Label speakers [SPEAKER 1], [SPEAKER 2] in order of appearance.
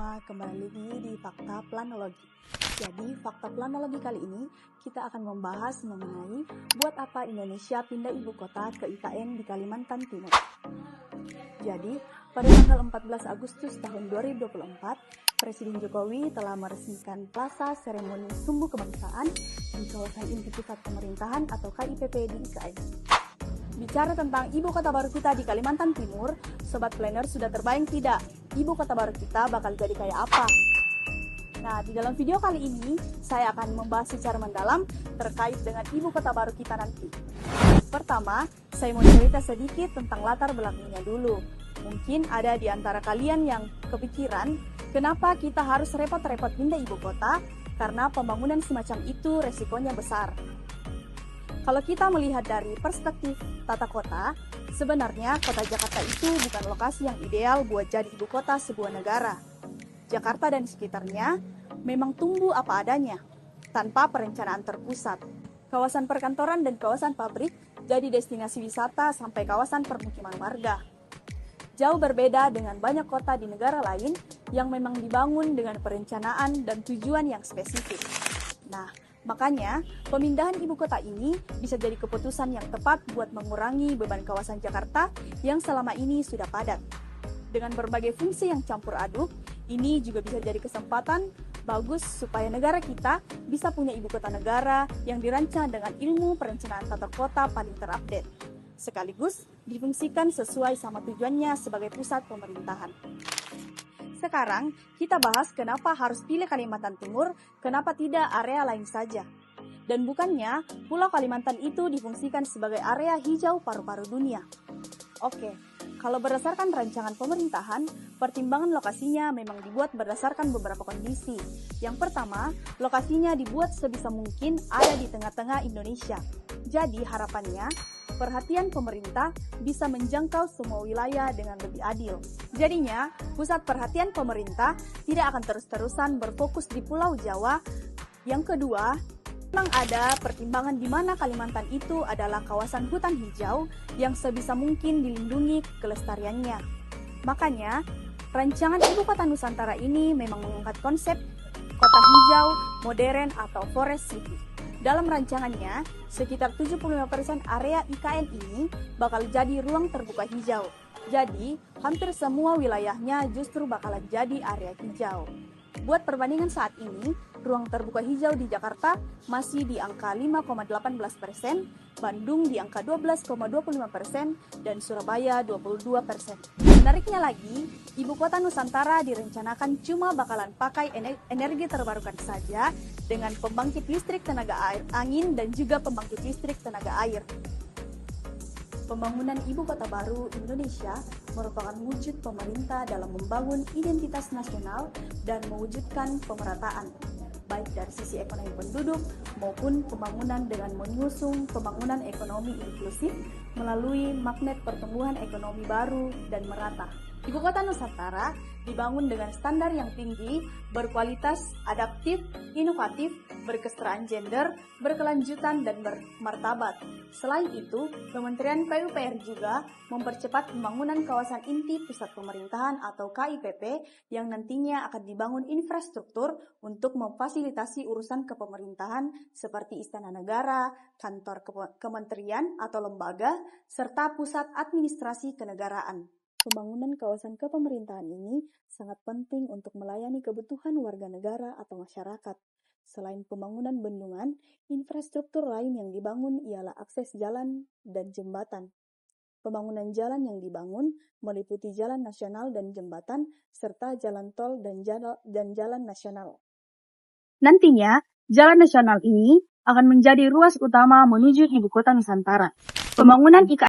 [SPEAKER 1] semua, kembali lagi di Fakta Planologi. Jadi, Fakta Planologi kali ini kita akan membahas mengenai buat apa Indonesia pindah ibu kota ke IKN di Kalimantan Timur. Jadi, pada tanggal 14 Agustus tahun 2024, Presiden Jokowi telah meresmikan Plaza Seremoni Sumbu Kebangsaan di kawasan inti pusat pemerintahan atau KIPP di IKN. Bicara tentang ibu kota baru kita di Kalimantan Timur, Sobat Planner sudah terbayang tidak ibu kota baru kita bakal jadi kayak apa? Nah, di dalam video kali ini, saya akan membahas secara mendalam terkait dengan ibu kota baru kita nanti. Pertama, saya mau cerita sedikit tentang latar belakangnya dulu. Mungkin ada di antara kalian yang kepikiran, kenapa kita harus repot-repot pindah ibu kota? Karena pembangunan semacam itu resikonya besar. Kalau kita melihat dari perspektif tata kota, sebenarnya kota Jakarta itu bukan lokasi yang ideal buat jadi ibu kota sebuah negara. Jakarta dan sekitarnya memang tumbuh apa adanya, tanpa perencanaan terpusat. Kawasan perkantoran dan kawasan pabrik jadi destinasi wisata sampai kawasan permukiman warga. Jauh berbeda dengan banyak kota di negara lain yang memang dibangun dengan perencanaan dan tujuan yang spesifik. Nah, makanya, pemindahan ibu kota ini bisa jadi keputusan yang tepat buat mengurangi beban kawasan Jakarta yang selama ini sudah padat. Dengan berbagai fungsi yang campur aduk, ini juga bisa jadi kesempatan bagus supaya negara kita bisa punya ibu kota negara yang dirancang dengan ilmu perencanaan tata kota paling terupdate, sekaligus difungsikan sesuai sama tujuannya sebagai pusat pemerintahan. Sekarang, kita bahas kenapa harus pilih Kalimantan Timur, kenapa tidak area lain saja. Dan bukannya Pulau Kalimantan itu difungsikan sebagai area hijau paru-paru dunia. Oke, kalau berdasarkan rancangan pemerintahan, pertimbangan lokasinya memang dibuat berdasarkan beberapa kondisi. Yang pertama, lokasinya dibuat sebisa mungkin ada di tengah-tengah Indonesia. Jadi harapannya, perhatian pemerintah bisa menjangkau semua wilayah dengan lebih adil. Jadinya, pusat perhatian pemerintah tidak akan terus-terusan berfokus di Pulau Jawa. Yang kedua, memang ada pertimbangan di mana Kalimantan itu adalah kawasan hutan hijau yang sebisa mungkin dilindungi kelestariannya. Makanya, rancangan Ibu Kota Nusantara ini memang mengangkat konsep kota hijau, modern atau forest city. Dalam rancangannya, sekitar 75% area IKN ini bakal jadi ruang terbuka hijau. Jadi, hampir semua wilayahnya justru bakalan jadi area hijau. Buat perbandingan saat ini, ruang terbuka hijau di Jakarta masih di angka 5,18%, Bandung di angka 12,25%, dan Surabaya 22%. Menariknya lagi, Ibu Kota Nusantara direncanakan cuma bakalan pakai energi terbarukan saja dengan pembangkit listrik tenaga angin dan juga pembangkit listrik tenaga air. Pembangunan Ibu Kota Baru Indonesia merupakan wujud pemerintah dalam membangun identitas nasional dan mewujudkan pemerataan, baik dari sisi ekonomi penduduk maupun pembangunan dengan mengusung pembangunan ekonomi inklusif melalui magnet pertumbuhan ekonomi baru dan merata. Ibu Kota Nusantara dibangun dengan standar yang tinggi, berkualitas, adaptif, inovatif, berkesetaraan gender, berkelanjutan, dan bermartabat. Selain itu, Kementerian PUPR juga mempercepat pembangunan kawasan inti pusat pemerintahan atau KIPP yang nantinya akan dibangun infrastruktur untuk memfasilitasi urusan kepemerintahan seperti istana negara, kantor kementerian atau lembaga, serta pusat administrasi kenegaraan. Pembangunan kawasan kepemerintahan ini sangat penting untuk melayani kebutuhan warga negara atau masyarakat. Selain pembangunan bendungan, infrastruktur lain yang dibangun ialah akses jalan dan jembatan. Pembangunan jalan yang dibangun meliputi jalan nasional dan jembatan, serta jalan tol dan jalan nasional. Nantinya, jalan nasional ini akan menjadi ruas utama menuju Ibu Kota Nusantara. Pembangunan IKN